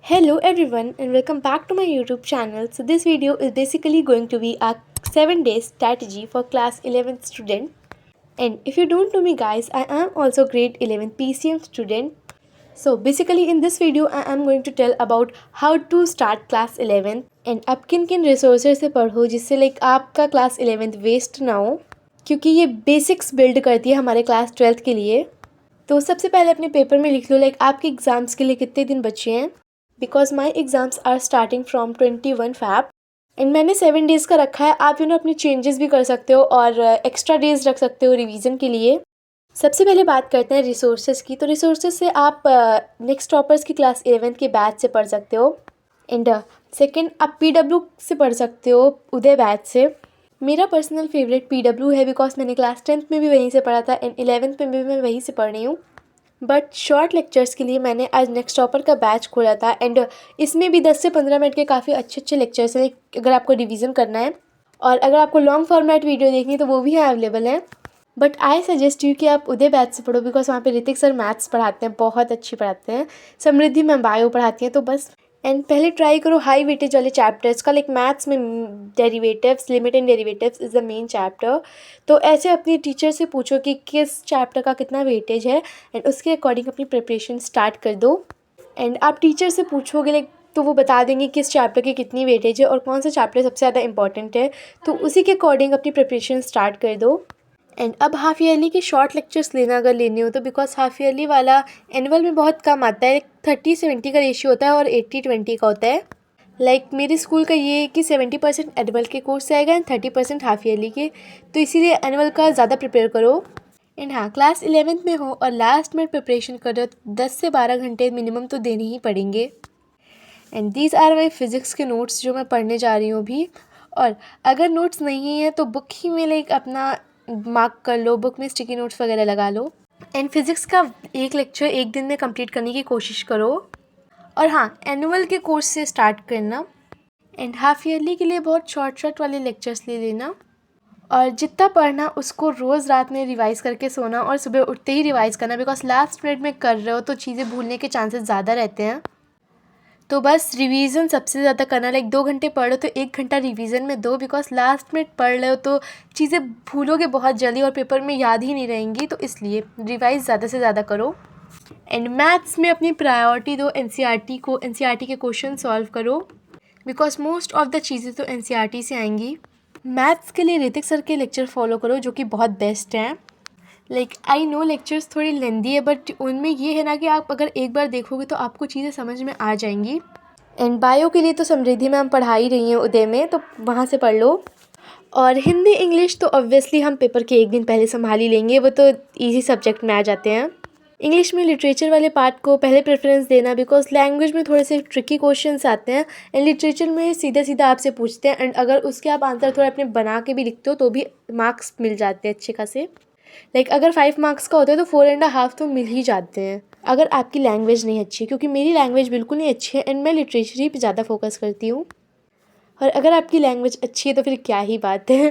Hello everyone and welcome back to my YouTube channel. So this video is basically going to be a 7-day strategy for class 11th student. And if you don't know me guys, I am also grade 11 PCM student. So basically in this video I am going to tell about how to start class 11th and आप किन किन resources से पढ़ो जिससे आपका class 11th waste ना हो, क्योंकि ये बेसिक्स बिल्ड करती है हमारे क्लास 12th के लिए। तो सबसे पहले अपने पेपर में लिख लो आपके एग्ज़ाम्स के लिए कितने दिन बचे हैं। Because my exams are starting from 21 Feb and मैंने 7 डेज़ का रखा है। आप अपने चेंजेस भी कर सकते हो और एक्स्ट्रा डेज़ रख सकते हो रिवीजन के लिए। सबसे पहले बात करते हैं रिसोर्सेज की। तो रिसोर्सेज से आप नेक्स्ट टॉपर्स की क्लास 11th के बैच से पढ़ सकते हो एंड सेकेंड आप PW से पढ़ सकते हो, उदय बैच से। मेरा पर्सनल फेवरेट PW है बिकॉज मैंने क्लास 10th में भी वहीं से पढ़ा था एंड 11th में भी मैं वहीं से पढ़ रही हूँ। बट शॉर्ट लेक्चर्स के लिए मैंने आज नेक्स्ट टॉपर का बैच खोला था एंड इसमें भी 10 से 15 मिनट के काफ़ी अच्छे अच्छे लेक्चर्स हैं अगर आपको रिवीजन करना है। और अगर आपको लॉन्ग फॉर्मेट वीडियो देखनी है तो वो भी अवेलेबल है। बट आई सजेस्ट यू कि आप उदय बैच से पढ़ो बिकॉज वहाँ पे ऋतिक सर मैथ्स पढ़ाते हैं, बहुत अच्छी पढ़ाते हैं। समृद्धि मैम बायो पढ़ाती हैं। तो बस एंड पहले ट्राई करो हाई वेटेज वाले चैप्टर्स का। मैथ्स में derivatives, limit and derivatives is the main chapter. तो ऐसे अपनी टीचर से पूछो कि किस चैप्टर का कितना वेटेज है एंड उसके अकॉर्डिंग अपनी प्रिपरेशन स्टार्ट कर दो। एंड आप टीचर से पूछोगे तो वो बता देंगे किस चैप्टर की कितनी वेटेज है और कौन सा चैप्टर सबसे ज़्यादा इंपॉर्टेंट है। तो उसी के अकॉर्डिंग अपनी प्रिपरेशन स्टार्ट कर दो। एंड अब हाफ़ ईयरली के शॉर्ट लेक्चर्स लेना अगर लेने हो तो बिकॉज हाफ़ ईयरली वाला एनुअल में बहुत कम आता है। 30-70 का रेशियो होता है और 80-20 का होता है। मेरे स्कूल का ये है कि 70% एनुअल के कोर्स से आएगा एंड 30% हाफ़ ईयरली के। तो इसीलिए एनुअल का ज़्यादा प्रिपेयर करो। एंड हाँ, क्लास 11th में हो और लास्ट में प्रिपरेशन करो तो 10 से 12 घंटे मिनिमम तो देने ही पड़ेंगे। And these are my physics के नोट्स जो मैं पढ़ने जा रही हूँ अभी। और अगर नोट्स नहीं है तो बुक ही में अपना मार्क कर लो, बुक में स्टिकी नोट्स वगैरह लगा लो। एंड फिज़िक्स का एक लेक्चर एक दिन में कंप्लीट करने की कोशिश करो। और हाँ, एनुअल के कोर्स से स्टार्ट करना एंड हाफ़ ईयरली के लिए बहुत शॉर्ट वाले लेक्चर्स ले लेना। और जितना पढ़ना उसको रोज़ रात में रिवाइज़ करके सोना और सुबह उठते ही रिवाइज़ करना बिकॉज लास्ट मिनट में कर रहे हो तो चीज़ें भूलने के चांसेस ज़्यादा रहते हैं। तो बस रिवीजन सबसे ज़्यादा करना। 2 घंटे पढ़ो तो 1 घंटा रिवीजन में दो बिकॉज लास्ट में पढ़ रहे हो तो चीज़ें भूलोगे बहुत जल्दी और पेपर में याद ही नहीं रहेंगी। तो इसलिए रिवाइज़ ज़्यादा से ज़्यादा करो। एंड मैथ्स में अपनी प्रायोरिटी दो, एनसीईआरटी के क्वेश्चन सॉल्व करो बिकॉज मोस्ट ऑफ द चीज़ें तो एनसीईआरटी से आएंगी। मैथ्स के लिए ऋतिक सर के लेक्चर फॉलो करो जो कि बहुत बेस्ट हैं। आई नो लेक्चर्स थोड़ी लेंदी है बट उनमें ये है ना कि आप अगर एक बार देखोगे तो आपको चीज़ें समझ में आ जाएंगी। एंड बायो के लिए तो समृद्धि मैम पढ़ा ही रही हैं उदय में, तो वहाँ से पढ़ लो। और हिंदी इंग्लिश तो ऑब्वियसली हम पेपर के एक दिन पहले संभाल ही लेंगे, वो तो इजी सब्जेक्ट में आ जाते हैं। इंग्लिश में लिटरेचर वाले पार्ट को पहले प्रेफरेंस देना बिकॉज लैंग्वेज में थोड़े से ट्रिकी क्वेश्चंस आते हैं एंड लिटरेचर में सीधा आपसे पूछते हैं एंड अगर उसके आप आंसर थोड़ा अपने बना के भी लिखते हो तो भी मार्क्स मिल जाते हैं अच्छे खासे। अगर 5 मार्क्स का होता है तो 4.5 तो मिल ही जाते हैं अगर आपकी लैंग्वेज नहीं अच्छी है, क्योंकि मेरी लैंग्वेज बिल्कुल नहीं अच्छी है एंड मैं लिटरेचर ही पे ज़्यादा फोकस करती हूँ। और अगर आपकी लैंग्वेज अच्छी है तो फिर क्या ही बात है,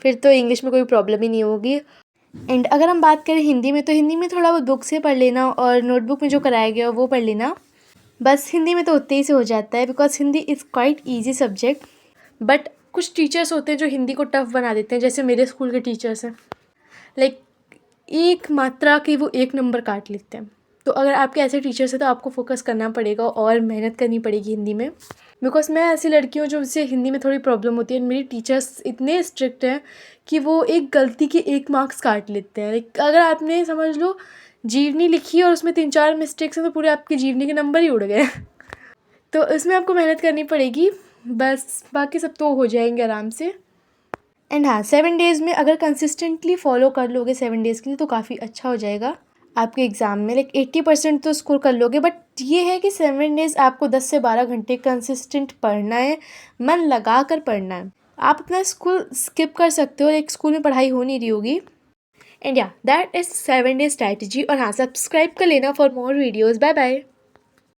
फिर तो इंग्लिश में कोई प्रॉब्लम ही नहीं होगी। एंड अगर हम बात करें हिंदी में तो हिंदी में थोड़ा बहुत बुक से पढ़ लेना और नोटबुक में जो कराया गया वो पढ़ लेना। बस हिंदी में तो उतने ही से हो जाता है because Hindi is quite easy subject. But कुछ टीचर्स होते हैं जो हिंदी को टफ बना देते हैं, जैसे मेरे स्कूल के टीचर्स हैं। एक मात्रा की वो 1 नंबर काट लेते हैं। तो अगर आपके ऐसे टीचर्स हैं तो आपको फोकस करना पड़ेगा और मेहनत करनी पड़ेगी हिंदी में। बिकॉज मैं ऐसी लड़की हूँ जो उससे हिंदी में थोड़ी प्रॉब्लम होती है। मेरी टीचर्स इतने स्ट्रिक्ट हैं कि वो एक गलती के 1 मार्क्स काट लेते हैं। अगर आपने समझ लो जीवनी लिखी और उसमें 3-4 मिस्टेक्स हैं तो पूरे आपकी जीवनी के नंबर ही उड़ गए। तो इसमें आपको मेहनत करनी पड़ेगी, बस बाकी सब तो हो जाएंगे आराम से। एंड हाँ, 7 डेज़ में अगर कंसिस्टेंटली फॉलो कर लोगे 7 डेज़ के लिए तो काफ़ी अच्छा हो जाएगा आपके एग्ज़ाम में। 80% तो स्कोर कर लोगे। बट ये है कि 7 डेज़ आपको 10 से 12 घंटे कंसिस्टेंट पढ़ना है, मन लगा कर पढ़ना है। आप अपना स्कूल स्किप कर सकते हो, स्कूल में पढ़ाई हो नहीं रही होगी। एंड या दैट इज़ 7 डे स्ट्रैटेजी। और हाँ, सब्सक्राइब कर लेना for more videos. Bye bye.